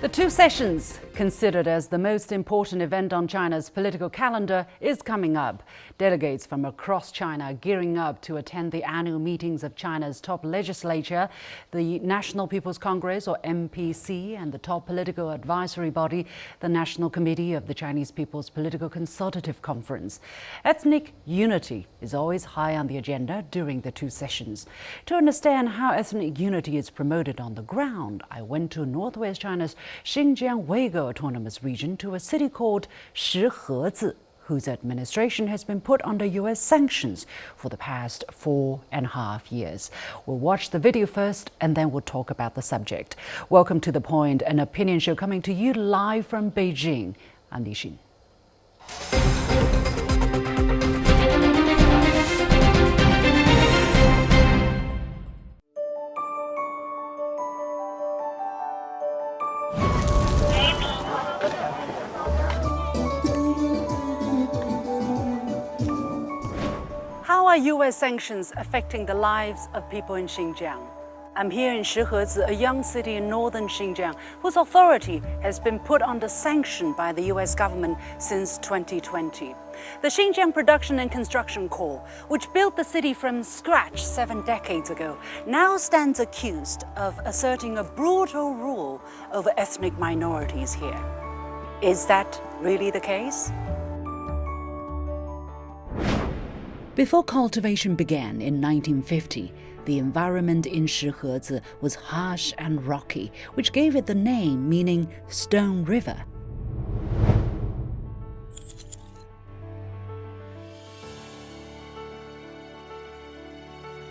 The two sessions, considered as the most important event on China's political calendar, is coming up. Delegates from across China are gearing up to attend the annual meetings of China's top legislature, the National People's Congress, or NPC, and the top political advisory body, the National Committee of the Chinese People's Political Consultative Conference. Ethnic unity is always high on the agenda during the two sessions. To understand how ethnic unity is promoted on the ground, I went to northwest China's Xinjiang Uygur Autonomous Region to a city called Shihezi, whose administration has been put under U.S. sanctions for the past 4.5 years. We'll watch the video first and then we'll talk about the subject. Welcome to The Point, an opinion show coming to you live from Beijing. I'm Li Xin. How are U.S. sanctions affecting the lives of people in Xinjiang? I'm here in Shihezi, a young city in northern Xinjiang, whose authority has been put under sanction by the U.S. government since 2020. The Xinjiang Production and Construction Corps, which built the city from scratch 7 decades ago, now stands accused of asserting a brutal rule over ethnic minorities here. Is that really the case? Before cultivation began in 1950, the environment in Shihezi was harsh and rocky, which gave it the name meaning Stone River.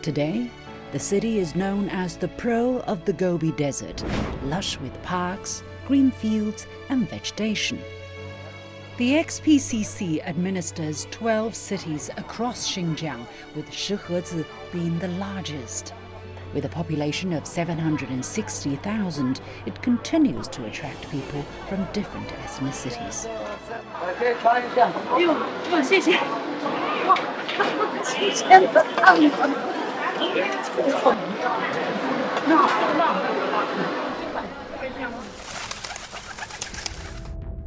Today, the city is known as the Pearl of the Gobi Desert, lush with parks, green fields and vegetation. The XPCC administers 12 cities across Xinjiang, with Shihezi being the largest. With a population of 760,000, it continues to attract people from different ethnicities.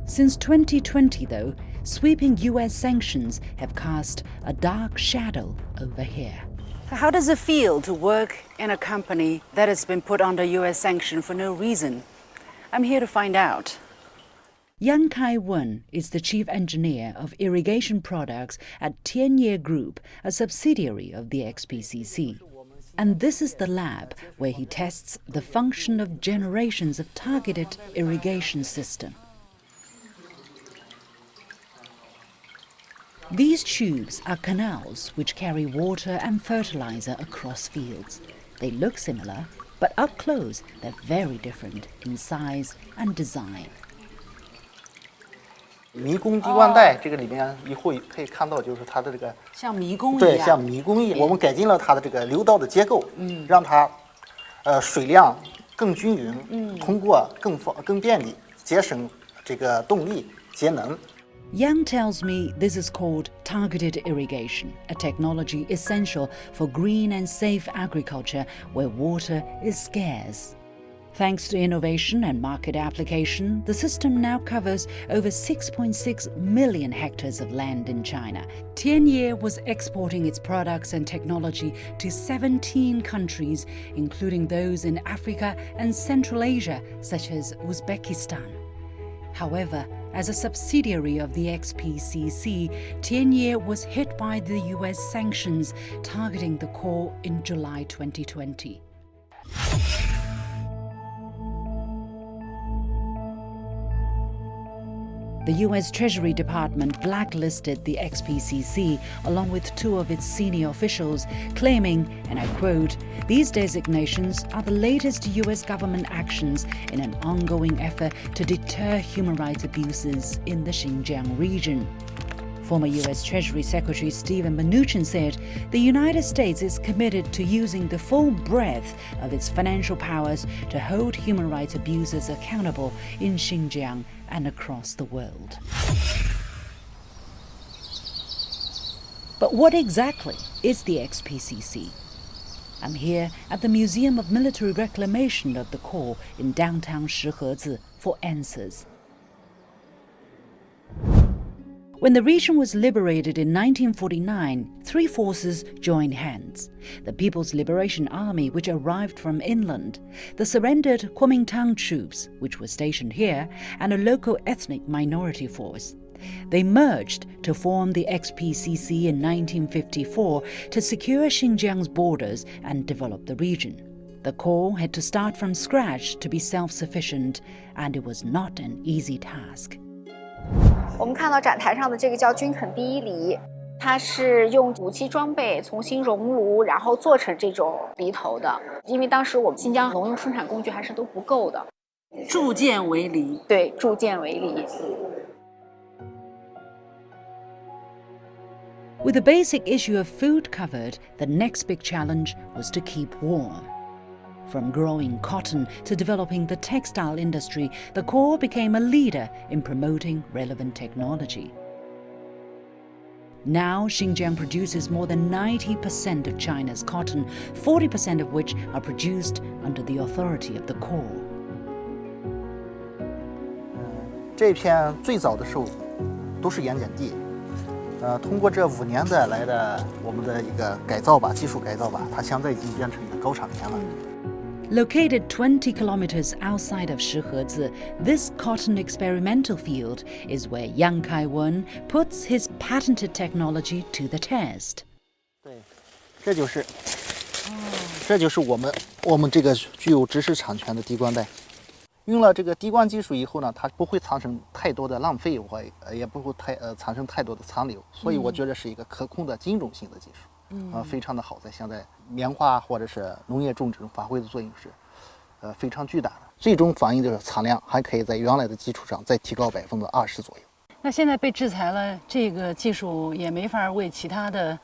Since 2020, though, sweeping U.S. sanctions have cast a dark shadow over here. How does it feel to work in a company that has been put under U.S. sanction for no reason? I'm here to find out. Yang Kai-wen is the chief engineer of irrigation products at Tianye Group, a subsidiary of the XPCC. And this is the lab where he tests the function of generations of targeted irrigation system. These tubes are canals which carry water and fertilizer across fields. They look similar, but up close they're very different in size and design. 迷宫滴灌带这个里面一会可以看到，就是它的这个像迷宫一样，对，像迷宫一样。我们改进了它的这个流道的结构，让它水量更均匀，通过更便利，节省这个动力，节能。 Yang tells me this is called targeted irrigation, a technology essential for green and safe agriculture where water is scarce. Thanks to innovation and market application, the system now covers over 6.6 million hectares of land in China. Tianye was exporting its products and technology to 17 countries, including those in Africa and Central Asia, such as Uzbekistan. However, as a subsidiary of the XPCC, Tianye was hit by the U.S. sanctions targeting the Corps in July 2020. The U.S. Treasury Department blacklisted the XPCC along with 2 of its senior officials, claiming, and I quote, "These designations are the latest U.S. government actions in an ongoing effort to deter human rights abuses in the Xinjiang region." Former U.S. Treasury Secretary Steven Mnuchin said the United States is committed to using the full breadth of its financial powers to hold human rights abusers accountable in Xinjiang and across the world. But what exactly is the XPCC? I'm here at the Museum of Military Reclamation of the Corps in downtown Shihezi for answers. When the region was liberated in 1949, three forces joined hands. The People's Liberation Army, which arrived from inland, the surrendered Kuomintang troops, which were stationed here, and a local ethnic minority force. They merged to form the XPCC in 1954 to secure Xinjiang's borders and develop the region. The Corps had to start from scratch to be self-sufficient, and it was not an easy task. 我们看到展台上的这个叫军垦第一犁，它是用武器装备重新熔炉，然后做成这种犁头的。因为当时我们新疆农用生产工具还是都不够的。铸剑为犁。对，铸剑为犁。With the basic issue of food covered, the next big challenge was to keep warm. From growing cotton to developing the textile industry, the Corps became a leader in promoting relevant technology. Now, Xinjiang produces more than 90% of China's cotton, 40% of which are produced under the authority of the Corps. 这片最早的时候都是盐碱地，通过这5年的来的我们的一个改造吧，技术改造吧，它现在已经变成一个高产田了。Located 20 kilometers outside of Shihezi, this cotton experimental field is where Yang Kai-wen puts his patented technology to the test. 对，这就是我们这个具有知识产权的滴灌带。用了这个滴灌技术以后呢，它不会产生太多的浪费，也不会产生太多的残留，所以我觉得是一个可控的金融性的技术。非常的好，在现在棉花或者是农业种植中发挥的作用是，非常巨大的。最终反映的产量还可以在原来的基础上再提高20%左右。那现在被制裁了，这个技术也没法为其他的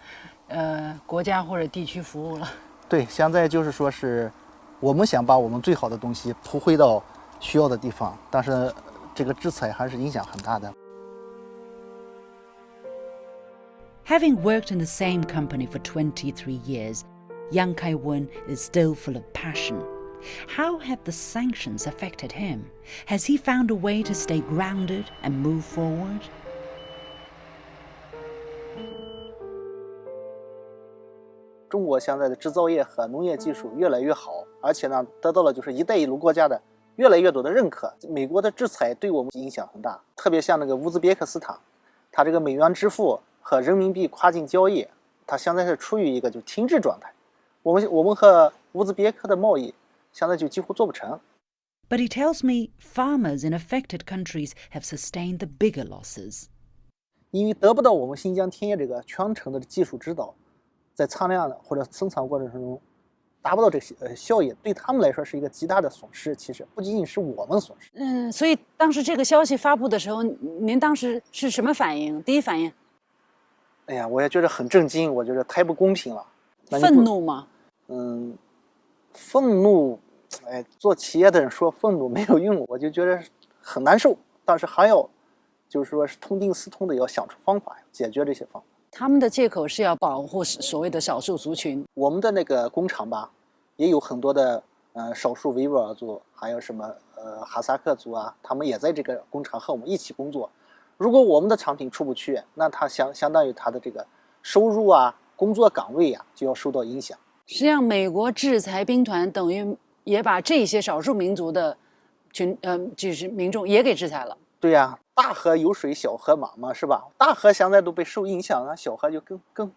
国家或者地区服务了。对，现在就是说是我们想把我们最好的东西普惠到需要的地方，但是这个制裁还是影响很大的。Having worked in the same company for 23 years, Yang Kai-wen is still full of passion. How have the sanctions affected him? Has he found a way to stay grounded and move forward? 中国现在的制造业和农业技术越来越好，而且呢，得到了就是“一带一路”国家的越来越多的认可。美国的制裁对我们影响很大，特别像那个乌兹别克斯坦，它这个美元支付和人民币跨境交易，它现在是处于一个就停滞状态。我们和乌兹别克的贸易现在就几乎做不成。But he tells me farmers in affected countries have sustained the bigger losses. 因为得不到我们新疆田野这个全程的技术指导，在产量或者生产过程中达不到这个效益，对他们来说是一个极大的损失。其实不仅仅是我们损失。所以当时这个消息发布的时候，您当时是什么反应？第一反应？哎呀，我也觉得很震惊，我觉得太不公平了。愤怒吗？愤怒，做企业的人说愤怒没有用，我就觉得很难受。但是还要，就是说是痛定思痛的，要想出方法解决这些方法。他们的借口是要保护所谓的少数族群。我们的那个工厂吧，也有很多的少数维吾尔族，还有什么哈萨克族啊，他们也在这个工厂和我们一起工作。如果我们的产品出不去，那它相当于它的这个收入啊、工作岗位啊就要受到影响。实际上，美国制裁兵团等于也把这些少数民族的就是民众也给制裁了。对呀，大河有水，小河满嘛，是吧？大河现在都被受影响了，小河就更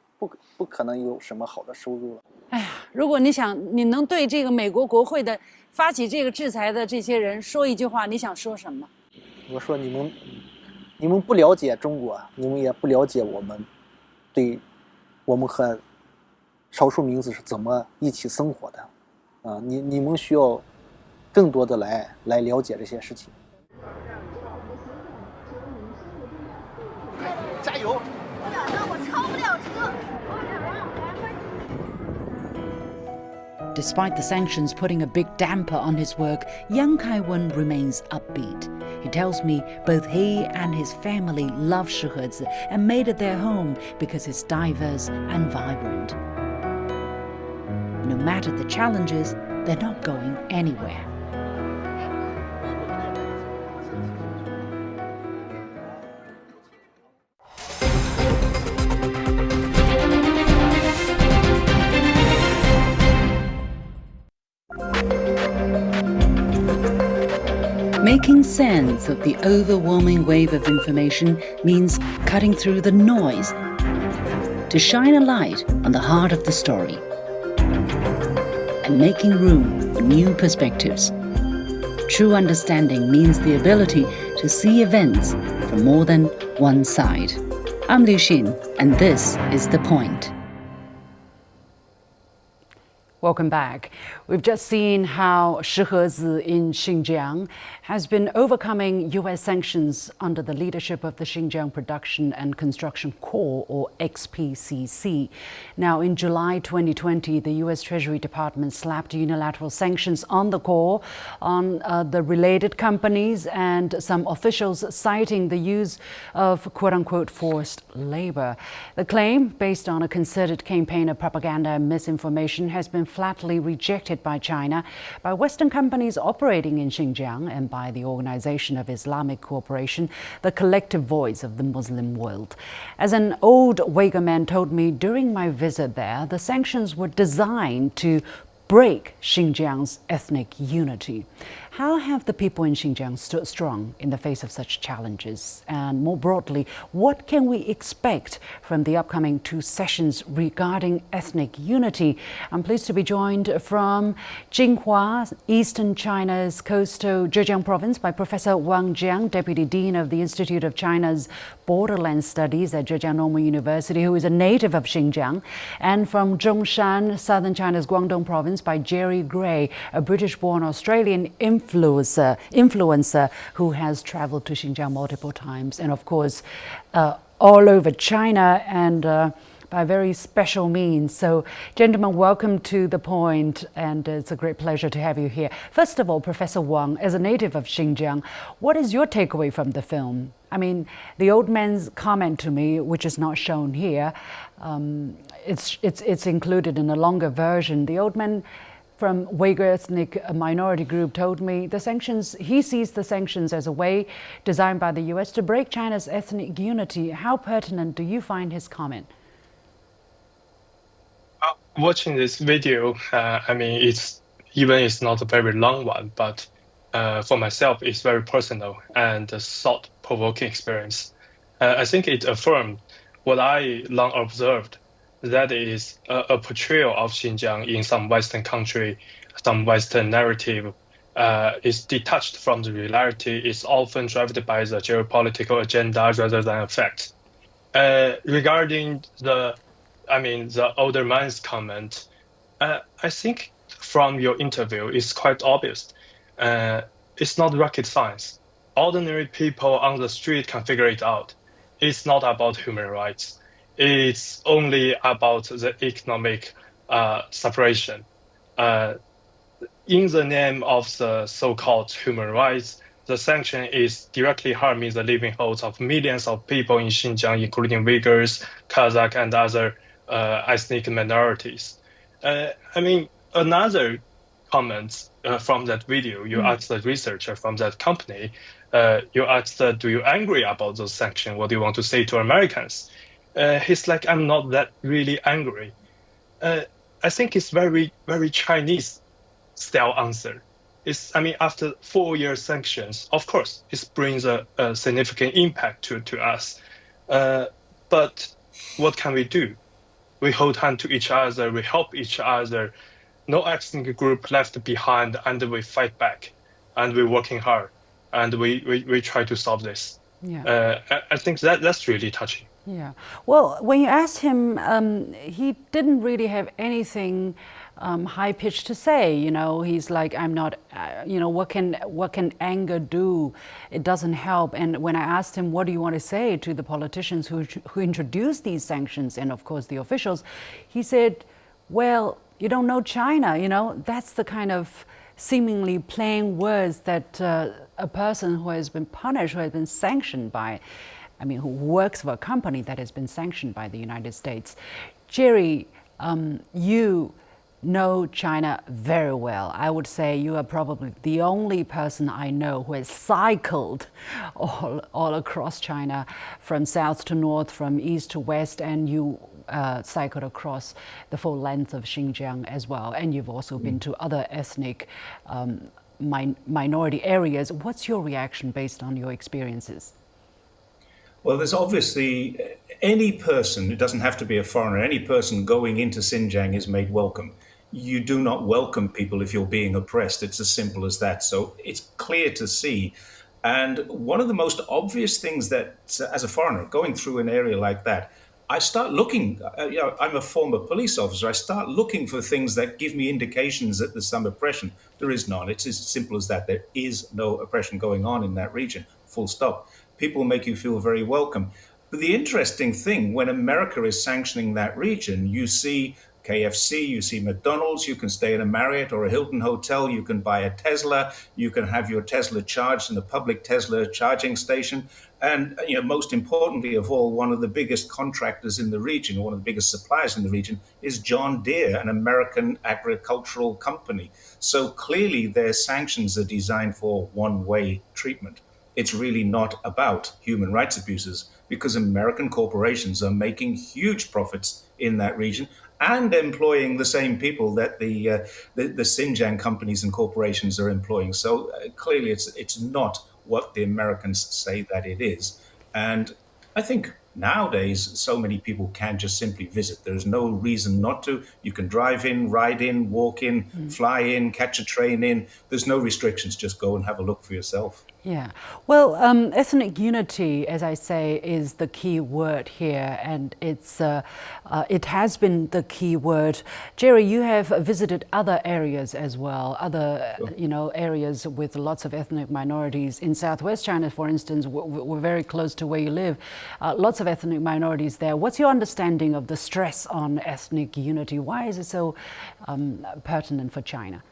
不可能有什么好的收入了。哎呀，如果你能对这个美国国会的发起这个制裁的这些人说一句话，你想说什么？我说你们不了解中国，你们也不了解我们，对我们和少数民族是怎么一起生活的，你们需要更多的来了解这些事情。加油！我超不了车。Despite the sanctions putting a big damper on his work, Yang Kai-wen remains upbeat. He tells me both he and his family love Shihezi and made it their home because it's diverse and vibrant. no matter the challenges, they're not going anywhere. Making sense of the overwhelming wave of information means cutting through the noise to shine a light on the heart of the story and making room for new perspectives. True understanding means the ability to see events from more than one side. I'm Liu Xin, and this is The Point. Welcome back. We've just seen how Shihezi in Xinjiang has been overcoming U.S. sanctions under the leadership of the Xinjiang Production and Construction Corps, or XPCC. Now, in July 2020, the U.S. Treasury Department slapped unilateral sanctions on the Corps, on the related companies, and some officials citing the use of quote-unquote forced labor. The claim, based on a concerted campaign of propaganda and misinformation, has been flatly rejected by China, by Western companies operating in Xinjiang, and by the Organization of Islamic Cooperation, the collective voice of the Muslim world. As an old Uygur man told me during my visit there, the sanctions were designed to break Xinjiang's ethnic unity. How have the people in Xinjiang stood strong in the face of such challenges? And more broadly, what can we expect from the upcoming two sessions regarding ethnic unity? I'm pleased to be joined from Jinghua, Eastern China's coastal Zhejiang province, by Professor Wang Jiang, Deputy Dean of the Institute of China's Borderland Studies at Zhejiang Normal University, who is a native of Xinjiang, and from Zhongshan, Southern China's Guangdong province, by Jerry Gray, a British-born Australian influencer who has traveled to Xinjiang multiple times, and of course all over China, and by very special means. So, gentlemen, welcome to The Point, and it's a great pleasure to have you here. First of all, Professor Wang, as a native of Xinjiang, what is your takeaway from the film? I mean, the old man's comment to me, which is not shown here, it's included in a longer version. The old man from Uygur ethnic minority group told me he sees the sanctions as a way designed by the US to break China's ethnic unity. How pertinent do you find his comment? Watching this video, it's not a very long one, but for myself, it's very personal and a thought-provoking experience. I think it affirmed what I long observed, that is a portrayal of Xinjiang in some Western country, some Western narrative is detached from the reality, is often driven by the geopolitical agenda rather than a fact. Regarding the older man's comment, I think from your interview, it's quite obvious. It's not rocket science. Ordinary people on the street can figure it out. It's not about human rights. It's only about the economic separation. In the name of the so-called human rights, the sanction is directly harming the livelihoods of millions of people in Xinjiang, including Uyghurs, Kazakh, and other ethnic minorities. Another comment from that video, you asked the researcher from that company, you asked, do you angry about those sanctions? What do you want to say to Americans? He's like, I'm not that really angry. I think it's very, very Chinese style answer. After 4 years sanctions, of course, it brings a significant impact to us. But what can we do? We hold hand to each other, we help each other. No ethnic group left behind, and we fight back, and we're working hard, and we try to solve this. Yeah. I think that's really touching. Yeah. Well, when you asked him, he didn't really have anything high-pitched to say. You know, he's like, I'm not. What can anger do? It doesn't help. And when I asked him, what do you want to say to the politicians who introduced these sanctions, and of course the officials, he said, well, you don't know China. You know, that's the kind of seemingly plain words that a person who has been punished, who has been sanctioned by, who works for a company that has been sanctioned by the United States. Jerry, you know China very well. I would say you are probably the only person I know who has cycled all across China, from south to north, from east to west, and you cycled across the full length of Xinjiang as well. And you've also been to other ethnic minority areas. What's your reaction based on your experiences? Well, there's obviously any person, it doesn't have to be a foreigner, any person going into Xinjiang is made welcome. You do not welcome people if you're being oppressed. It's as simple as that. So it's clear to see. And one of the most obvious things that, as a foreigner, going through an area like that, I start looking, I'm a former police officer. I start looking for things that give me indications that there's some oppression. There is none. It's as simple as that. There is no oppression going on in that region, full stop. People make you feel very welcome. But the interesting thing, when America is sanctioning that region, you see KFC, you see McDonald's, you can stay in a Marriott or a Hilton hotel, you can buy a Tesla, you can have your Tesla charged in a public Tesla charging station. And most importantly of all, one of the biggest contractors in the region, one of the biggest suppliers in the region, is John Deere, an American agricultural company. So clearly their sanctions are designed for one-way treatment. It's really not about human rights abuses, because American corporations are making huge profits in that region and employing the same people that the Xinjiang companies and corporations are employing. So clearly it's not what the Americans say that it is. And I think nowadays so many people can just simply visit. There's no reason not to. You can drive in, ride in, walk in, fly in, catch a train in. There's no restrictions. Just go and have a look for yourself. Yeah, well, ethnic unity, as I say, is the key word here, and it has been the key word. Jerry, you have visited other areas as well, other areas with lots of ethnic minorities in Southwest China, for instance. We're very close to where you live. Lots of ethnic minorities there. What's your understanding of the stress on ethnic unity? Why is it so pertinent for China?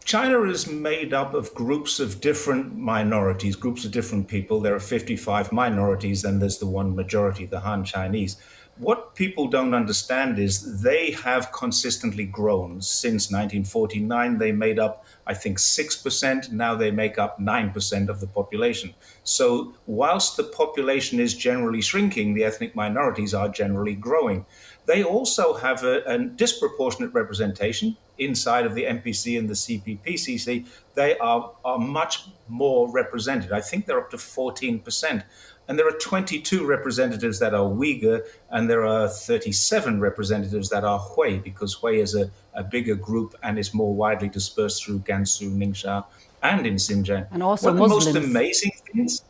China is made up of groups of different minorities, groups of different people. There are 55 minorities, and there's the one majority, the Han Chinese. What people don't understand is they have consistently grown. Since 1949, they made up, I think, 6%. Now they make up 9% of the population. So whilst the population is generally shrinking, the ethnic minorities are generally growing. They also have a disproportionate representation inside of the MPC and the CPPCC. They are much more represented. I think they're up to 14%. And there are 22 representatives that are Uygur, and there are 37 representatives that are Hui, because Hui is a bigger group and is more widely dispersed through Gansu, Ningxia, and in Xinjiang. And also one of the Muslims. most amazing things...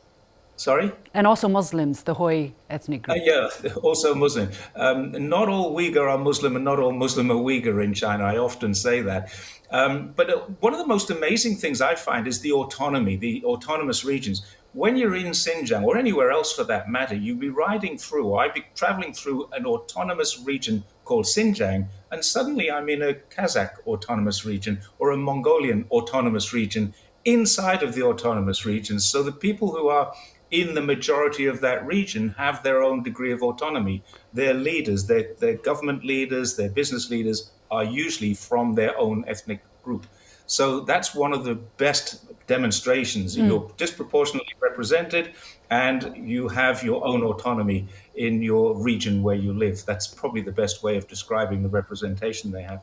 Sorry? And also Muslims, the Hui ethnic group. Yeah, also Muslim. Not all Uyghur are Muslim and not all Muslim are Uyghur in China. I often say that. But one of the most amazing things I find is the autonomy, the autonomous regions. When you're in Xinjiang, or anywhere else for that matter, you'd be riding through, or I'd be traveling through an autonomous region called Xinjiang, and suddenly I'm in a Kazakh autonomous region or a Mongolian autonomous region inside of the autonomous regions. So the people who are in the majority of that region have their own degree of autonomy. Their leaders, their government leaders, their business leaders are usually from their own ethnic group. So that's one of the best demonstrations. You're disproportionately represented and you have your own autonomy in your region where you live. That's probably the best way of describing the representation they have.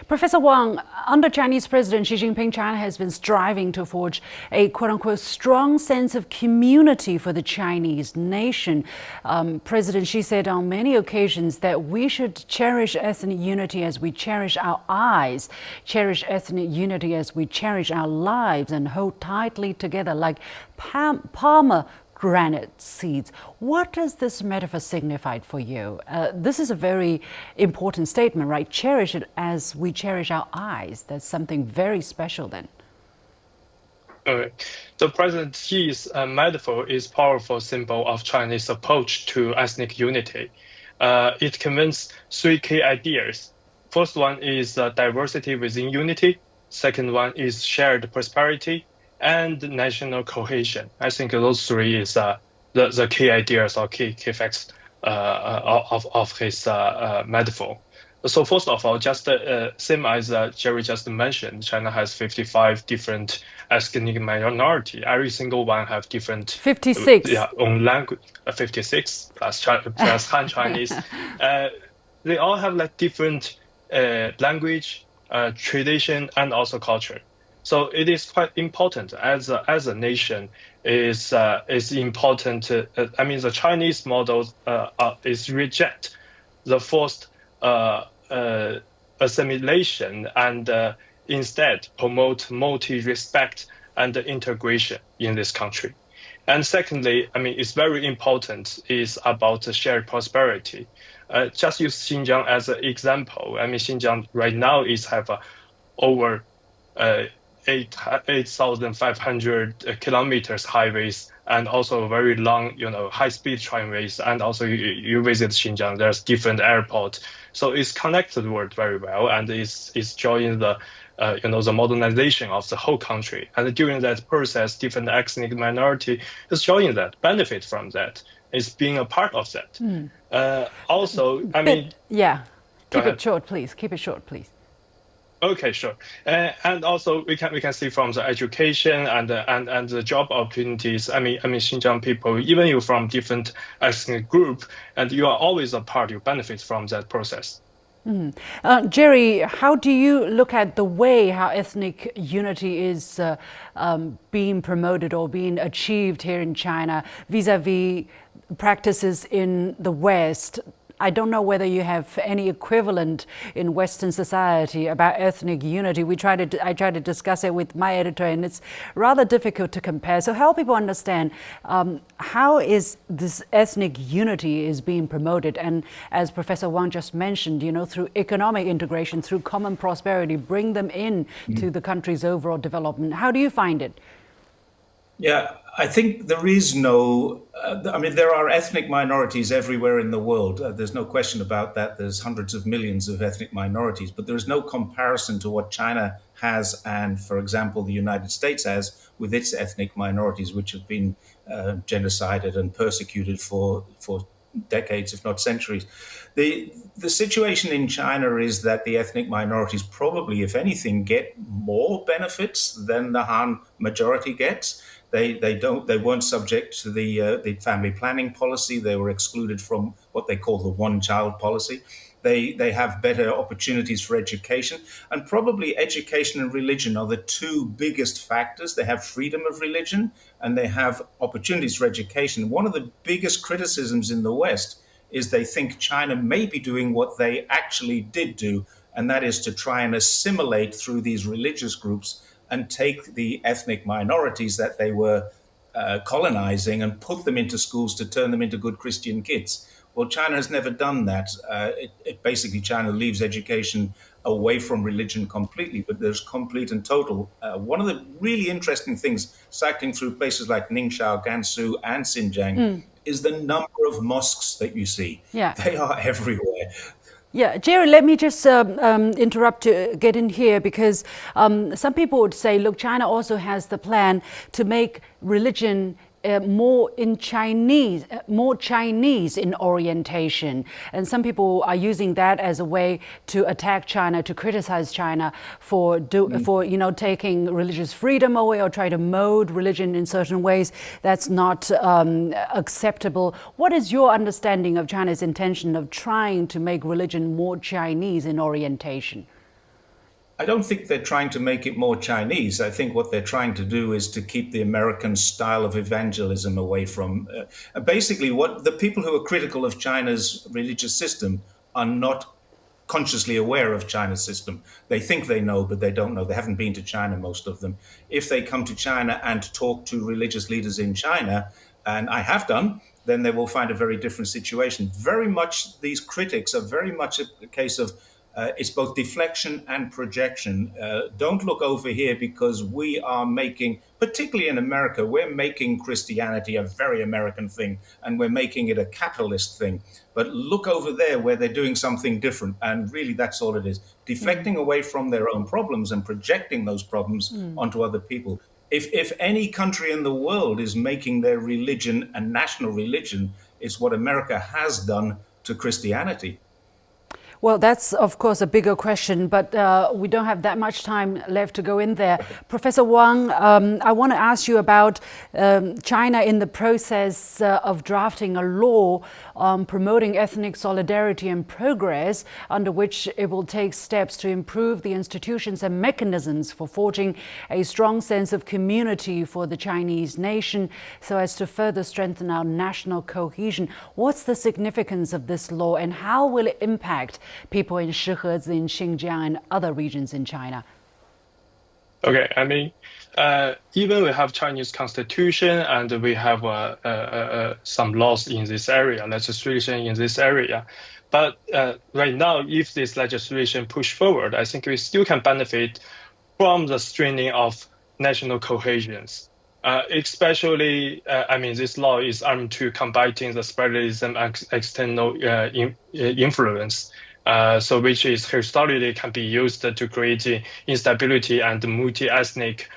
Professor Wang, under Chinese President Xi Jinping, China has been striving to forge a quote-unquote strong sense of community for the Chinese nation. President Xi said on many occasions that we should cherish ethnic unity as we cherish our eyes, cherish ethnic unity as we cherish our lives, and hold tightly together like pomegranate seeds. What does this metaphor signify for you? This is a very important statement, right? Cherish it as we cherish our eyes. That's something very special then. Okay. So President Xi's metaphor is a powerful symbol of Chinese approach to ethnic unity. It conveys three key ideas. First one is diversity within unity. Second one is shared prosperity and national cohesion. I think those three is the key ideas or key facts of his metaphor. So first of all, just same as Jerry just mentioned, China has 55 different ethnic minority. Every single one have different 56. own language. 56 plus Han Chinese. They all have like different language, tradition, and also culture. So it is quite important as a nation. Is important. I mean, the Chinese model is reject the forced assimilation and instead promote multi-respect and integration in this country. And secondly, I mean, it's very important is about the shared prosperity. Just use Xinjiang as an example. I mean, Xinjiang right now is have over 8,500 kilometers highways and also very long, high-speed trainways. And also you visit Xinjiang, there's different airports. So it's connected world very well, and it's joining the the modernization of the whole country. And during that process, different ethnic minority is joining that, benefit from that. It's being a part of that. Also, I mean, yeah, keep ahead. it short, please. Keep it short, please. Okay, sure. And also we can see from the education and the job opportunities. I mean Xinjiang people, even you from different ethnic group, and you are always a part. You benefit from that process. Jerry, how do you look at the way how ethnic unity is being promoted or being achieved here in China vis-a-vis practices in the West? I don't know whether you have any equivalent in Western society about ethnic unity. I try to discuss it with my editor, and it's rather difficult to compare. So help people understand how is this ethnic unity is being promoted, and as Professor Wang just mentioned, through economic integration, through common prosperity, bring them in to the country's overall development. How do you find it? Yeah, I think there is no, there are ethnic minorities everywhere in the world. There's no question about that. There's hundreds of millions of ethnic minorities, but there is no comparison to what China has and, for example, the United States has with its ethnic minorities, which have been genocided and persecuted for decades, if not centuries. The situation in China is that the ethnic minorities probably, if anything, get more benefits than the Han majority gets. They weren't subject to the family planning policy. They were excluded from what they call the one-child policy. They have better opportunities for education, and probably education and religion are the two biggest factors. They have freedom of religion and they have opportunities for education. One of the biggest criticisms in the West is they think China may be doing what they actually did do, and that is to try and assimilate through these religious groups and take the ethnic minorities that they were colonizing and put them into schools to turn them into good Christian kids. Well, China has never done that. Basically, China leaves education away from religion completely, but there's complete and total. One of the really interesting things, cycling through places like Ningxia, Gansu, and Xinjiang, is the number of mosques that you see. Yeah. They are everywhere. Yeah, Jerry, let me just interrupt to get in here, because some people would say, look, China also has the plan to make religion more Chinese in orientation, and some people are using that as a way to attack China, to criticize China for taking religious freedom away or try to mold religion in certain ways that's not acceptable. What is your understanding of China's intention of trying to make religion more Chinese in orientation? I don't think they're trying to make it more Chinese. I think what they're trying to do is to keep the American style of evangelism away from. Basically, what the people who are critical of China's religious system are not consciously aware of China's system. They think they know, but they don't know. They haven't been to China, most of them. If they come to China and talk to religious leaders in China, and I have done, then they will find a very different situation. Very much, these critics are very much a case of it's both deflection and projection. Don't look over here, because we are making, particularly in America, we're making Christianity a very American thing, and we're making it a capitalist thing. But look over there where they're doing something different. And really, that's all it is. Deflecting away from their own problems and projecting those problems onto other people. If any country in the world is making their religion a national religion, it's what America has done to Christianity. Well, that's, of course, a bigger question, but we don't have that much time left to go in there. Professor Wang, I want to ask you about China in the process of drafting a law promoting ethnic solidarity and progress, under which it will take steps to improve the institutions and mechanisms for forging a strong sense of community for the Chinese nation so as to further strengthen our national cohesion. What's the significance of this law and how will it impact people in Shihezi, in Xinjiang, and other regions in China? Okay, I mean, even we have Chinese constitution and we have some laws in this area, legislation in this area. But right now, if this legislation push forward, I think we still can benefit from the strengthening of national cohesions. Especially, I mean, this law is aimed to combating the spreadism and external influence. So which is historically can be used to create instability and multi-ethnic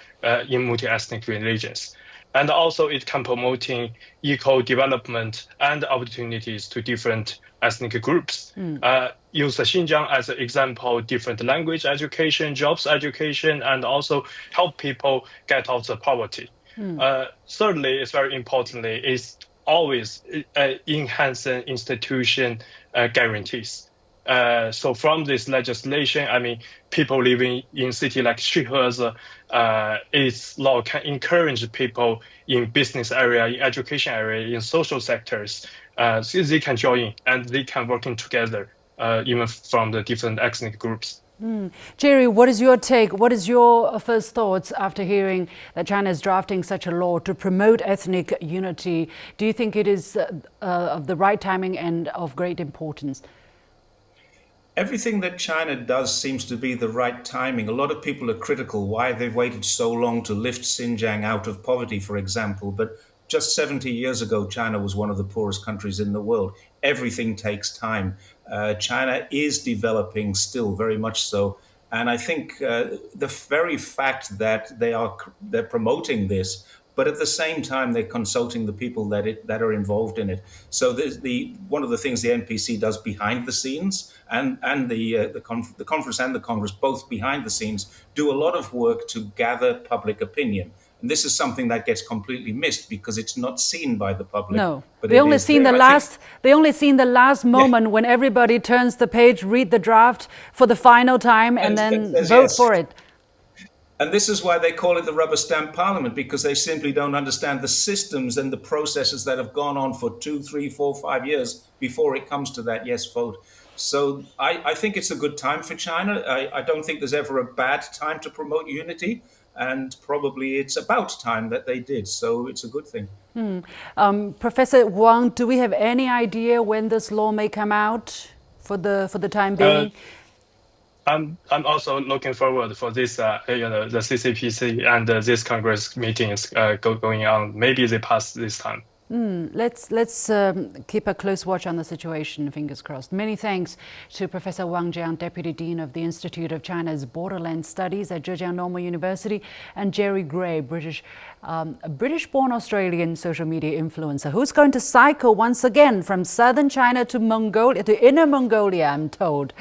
in multi-ethnic religions. And also it can promoting equal development and opportunities to different ethnic groups. Use Xinjiang as an example, different language education, jobs education, and also help people get out of poverty. Thirdly, it's very importantly, is always enhancing institution guarantees. So from this legislation, I mean, people living in city like Shihezi, its law can encourage people in business area, in education area, in social sectors, so they can join and they can working together, even from the different ethnic groups. Jerry, what is your take? What is your first thoughts after hearing that China is drafting such a law to promote ethnic unity? Do you think it is of the right timing and of great importance? Everything that China does seems to be the right timing. A lot of people are critical why they've waited so long to lift Xinjiang out of poverty, for example. But just 70 years ago, China was one of the poorest countries in the world. Everything takes time. China is developing still, very much so. And I think the very fact that they're promoting this, but at the same time they're consulting the people that are involved in it. So one of the things the NPC does behind the scenes, and the conference and the Congress, both behind the scenes, do a lot of work to gather public opinion. And this is something that gets completely missed because it's not seen by the public. No, but they only seen the last moment when everybody turns the page, read the draft for the final time, and then vote for it. And this is why they call it the rubber stamp parliament, because they simply don't understand the systems and the processes that have gone on for 2, 3, 4, 5 years before it comes to that yes vote. So I think it's a good time for China. I don't think there's ever a bad time to promote unity. And probably it's about time that they did. So it's a good thing. Professor Wang, do we have any idea when this law may come out for the time being? I'm also looking forward for this, the CCPC and this Congress meetings going on. Maybe they pass this time. Let's keep a close watch on the situation, fingers crossed. Many thanks to Professor Wang Jiang, Deputy Dean of the Institute of China's Borderland Studies at Zhejiang Normal University, and Jerry Gray, a British-born Australian social media influencer who's going to cycle once again from southern China to Mongolia, to Inner Mongolia, I'm told.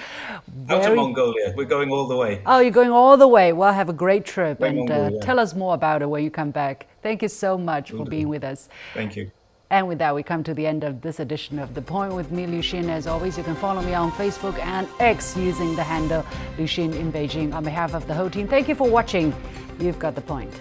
Out of Mongolia, we're going all the way. Oh, you're going all the way. Well, have a great trip, and Mongolia. Tell us more about it when you come back. Thank you so much for being with us. Thank you. And with that, we come to the end of this edition of The Point with me, Liu Xin. As always, you can follow me on Facebook and X using the handle Liu Xin in Beijing. On behalf of the whole team, thank you for watching. You've got The Point.